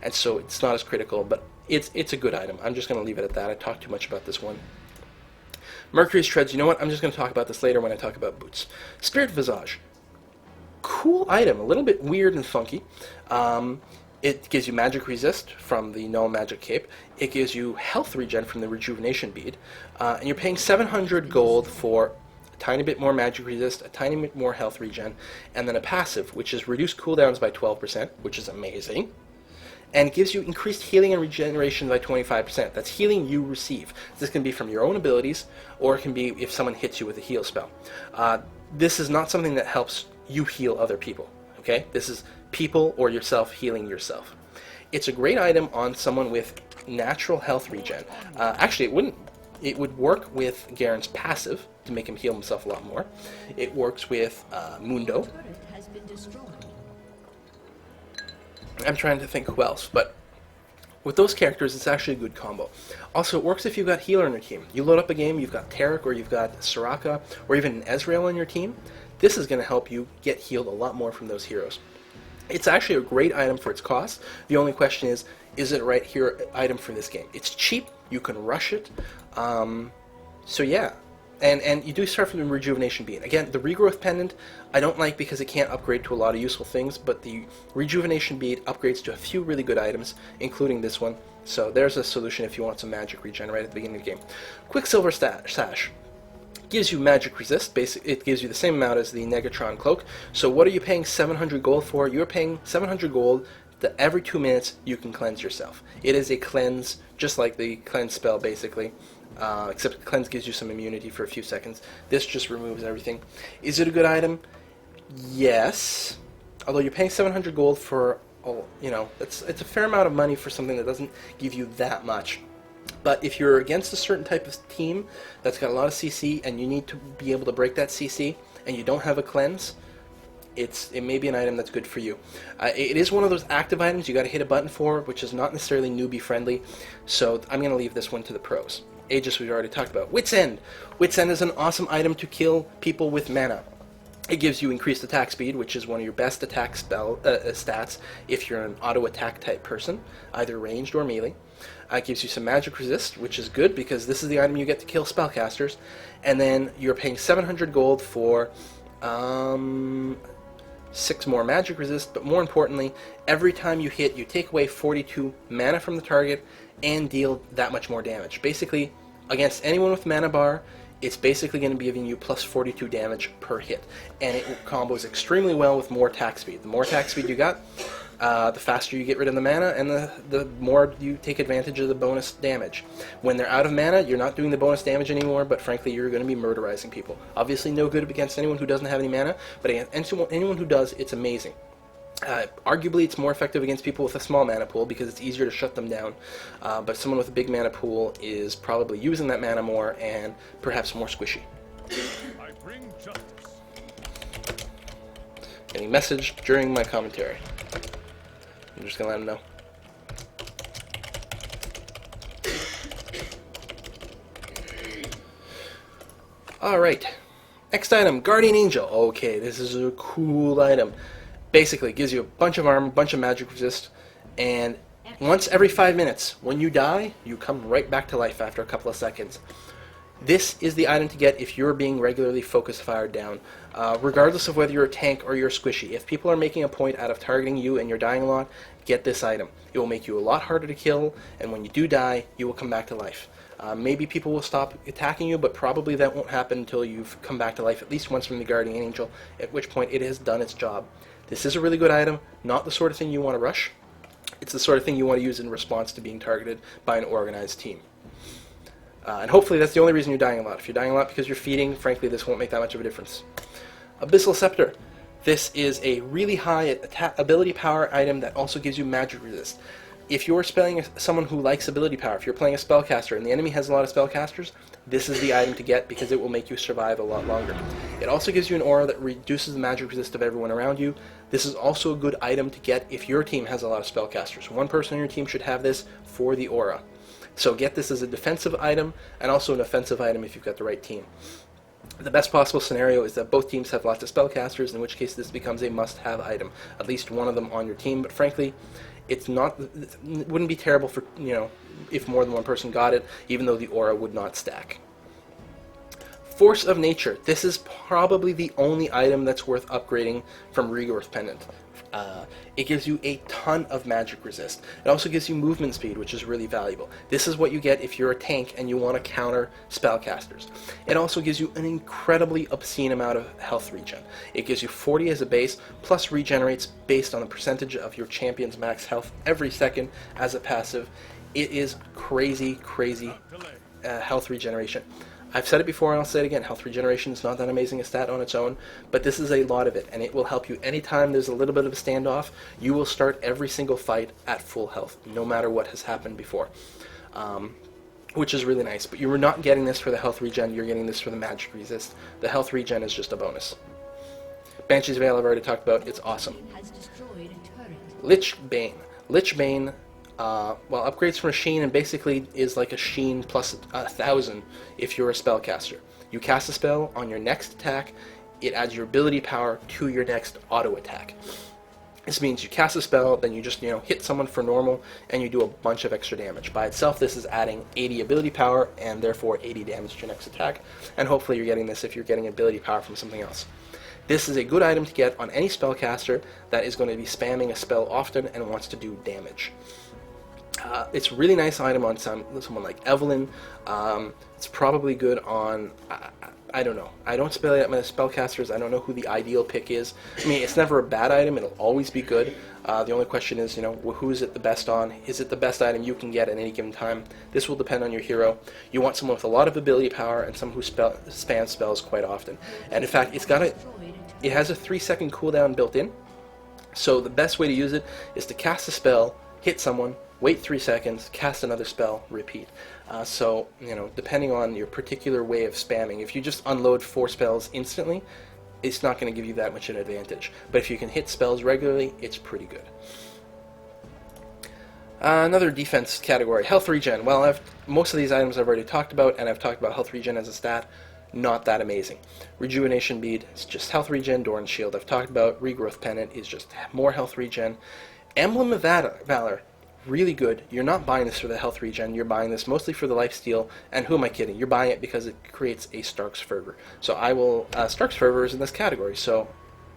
and so it's not as critical, but it's a good item. I'm just going to leave it at that. I talked too much about this one. Mercury's Treads, you know what? I'm just going to talk about this later when I talk about boots. Spirit Visage. Cool item, a little bit weird and funky. It gives you magic resist from the null magic cape. It gives you health regen from the rejuvenation bead. And you're paying 700 gold for a tiny bit more magic resist, a tiny bit more health regen, and then a passive, which is reduced cooldowns by 12%, which is amazing, and gives you increased healing and regeneration by 25%. That's healing you receive. This can be from your own abilities, or it can be if someone hits you with a heal spell. This is not something that helps you heal other people. Okay? This is people or yourself healing yourself. It's a great item on someone with natural health regen. Actually, it would work with Garen's passive to make him heal himself a lot more. It works with Mundo. I'm trying to think who else, but with those characters, it's actually a good combo. Also, it works if you've got healer on your team. You load up a game, you've got Tarek, or you've got Soraka, or even an Ezreal on your team. This is going to help you get healed a lot more from those heroes. It's actually a great item for its cost. The only question is it a right hero item for this game? It's cheap, you can rush it, so yeah. And you do start from the Rejuvenation Bead. Again, the Regrowth Pendant I don't like because it can't upgrade to a lot of useful things, but the Rejuvenation Bead upgrades to a few really good items, including this one. So there's a solution if you want some magic regen right at the beginning of the game. Quicksilver Sash gives you magic resist. It gives you the same amount as the Negatron Cloak. So what are you paying 700 gold for? You're paying 700 gold that every 2 minutes you can cleanse yourself. It is a cleanse, just like the cleanse spell basically. Except cleanse gives you some immunity for a few seconds. This just removes everything. Is it a good item? Yes. Although you're paying 700 gold for, it's a fair amount of money for something that doesn't give you that much. But if you're against a certain type of team that's got a lot of CC and you need to be able to break that CC and you don't have a cleanse, it may be an item that's good for you. It is one of those active items you got to hit a button for, which is not necessarily newbie friendly. So I'm going to leave this one to the pros. Aegis we've already talked about. Wit's End. Wit's End is an awesome item to kill people with mana. It gives you increased attack speed, which is one of your best attack stats if you're an auto attack type person, either ranged or melee. It gives you some magic resist, which is good because this is the item you get to kill spellcasters. And then you're paying 700 gold for 6 more magic resist, but more importantly, every time you hit, you take away 42 mana from the target and deal that much more damage. Basically, against anyone with mana bar, it's basically going to be giving you plus 42 damage per hit. And it combos extremely well with more attack speed. The more attack speed you got, the faster you get rid of the mana, and the more you take advantage of the bonus damage. When they're out of mana, you're not doing the bonus damage anymore, but frankly, you're going to be murderizing people. Obviously, no good against anyone who doesn't have any mana, but against anyone who does, it's amazing. Arguably, it's more effective against people with a small mana pool because it's easier to shut them down, but someone with a big mana pool is probably using that mana more and perhaps more squishy. I bring justice. Getting message during my commentary. I'm just going to let him know. Alright, next item, Guardian Angel. Okay, this is a cool item. Basically, it gives you a bunch of armor, a bunch of magic resist, and once every 5 minutes, when you die, you come right back to life after a couple of seconds. This is the item to get if you're being regularly focus fired down, regardless of whether you're a tank or you're squishy. If people are making a point out of targeting you and you're dying a lot, get this item. It will make you a lot harder to kill, and when you do die, you will come back to life. Maybe people will stop attacking you, but probably that won't happen until you've come back to life at least once from the Guardian Angel, at which point it has done its job. This is a really good item, not the sort of thing you want to rush. It's the sort of thing you want to use in response to being targeted by an organized team. And hopefully that's the only reason you're dying a lot. If you're dying a lot because you're feeding, frankly, this won't make that much of a difference. Abyssal Scepter. This is a really high ability power item that also gives you magic resist. If you're spelling someone who likes ability power, if you're playing a spellcaster and the enemy has a lot of spellcasters, this is the item to get because it will make you survive a lot longer. It also gives you an aura that reduces the magic resist of everyone around you. This is also a good item to get if your team has a lot of spellcasters. One person on your team should have this for the aura. So get this as a defensive item and also an offensive item if you've got the right team. The best possible scenario is that both teams have lots of spellcasters, in which case this becomes a must-have item. At least one of them on your team, but frankly, It's not, it wouldn't be terrible for, if more than one person got it, even though the aura would not stack. Force of Nature. This is probably the only item that's worth upgrading from Rebirth Pendant. It gives you a ton of magic resist. It also gives you movement speed, which is really valuable. This is what you get if you're a tank and you want to counter spellcasters. It also gives you an incredibly obscene amount of health regen. It gives you 40 as a base, plus regenerates based on the percentage of your champion's max health every second as a passive. It is crazy, crazy health regeneration. I've said it before and I'll say it again, health regeneration is not that amazing a stat on its own, but this is a lot of it, and it will help you anytime there's a little bit of a standoff. You will start every single fight at full health, no matter what has happened before, which is really nice. But you're not getting this for the health regen, you're getting this for the magic resist. The health regen is just a bonus. Banshee's Veil I've already talked about, it's awesome. Lich Bane. Lich Bane, upgrades from a Sheen and basically is like a Sheen plus 1,000 if you're a spellcaster. You cast a spell on your next attack, it adds your ability power to your next auto attack. This means you cast a spell, then you just hit someone for normal, and you do a bunch of extra damage. By itself, this is adding 80 ability power, and therefore 80 damage to your next attack, and hopefully you're getting this if you're getting ability power from something else. This is a good item to get on any spellcaster that is going to be spamming a spell often and wants to do damage. It's a really nice item on someone like Evelyn. It's probably good on, I don't know. I don't spell out my spellcasters. I don't know who the ideal pick is. I mean, it's never a bad item. It'll always be good. The only question is, who is it the best on? Is it the best item you can get at any given time? This will depend on your hero. You want someone with a lot of ability power and someone who spams spells quite often. And in fact, it has a 3-second cooldown built in. So the best way to use it is to cast a spell, hit someone, wait 3 seconds, cast another spell, repeat. So, depending on your particular way of spamming, if you just unload 4 spells instantly, it's not going to give you that much of an advantage. But if you can hit spells regularly, it's pretty good. Another defense category, health regen. Well, most of these items I've already talked about, and I've talked about health regen as a stat. Not that amazing. Rejuvenation Bead is just health regen. Doran's Shield I've talked about. Regrowth Pendant is just more health regen. Emblem of Valor. Really good. You're not buying this for the health regen, you're buying this mostly for the lifesteal, and who am I kidding? You're buying it because it creates a Stark's Fervor. So Stark's Fervor is in this category, so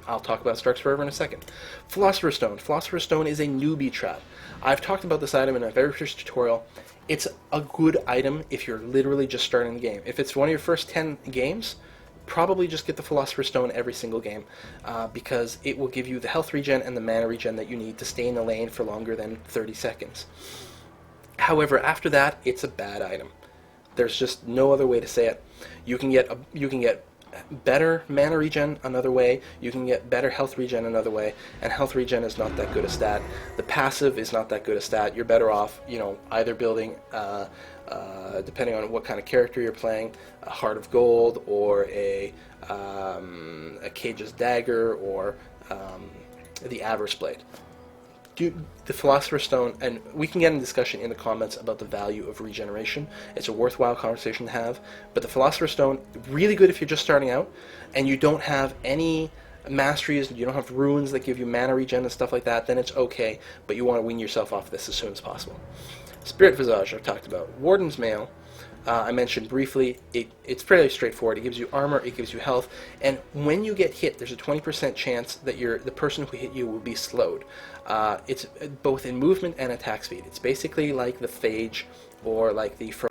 I'll talk about Stark's Fervor in a second. Philosopher's Stone. Philosopher's Stone is a newbie trap. I've talked about this item in my very first tutorial. It's a good item if you're literally just starting the game. If it's one of your first 10 games, probably just get the Philosopher's Stone every single game, because it will give you the health regen and the mana regen that you need to stay in the lane for longer than 30 seconds. However, after that, it's a bad item. There's just no other way to say it. You can get better mana regen another way, you can get better health regen another way, and health regen is not that good a stat. The passive is not that good a stat. You're better off, either building, depending on what kind of character you're playing, a Heart of Gold, or a Cage's Dagger, or the Avarice Blade. The Philosopher's Stone, and we can get in discussion in the comments about the value of regeneration. It's a worthwhile conversation to have, but the Philosopher's Stone, really good if you're just starting out, and you don't have any masteries, you don't have runes that give you mana regen and stuff like that, then it's okay, but you want to wean yourself off this as soon as possible. Spirit Visage, I've talked about. Warden's Mail, I mentioned briefly. It's fairly straightforward. It gives you armor, it gives you health, and when you get hit, there's a 20% chance that the person who hit you will be slowed. It's both in movement and attack speed. It's basically like the Phage or like the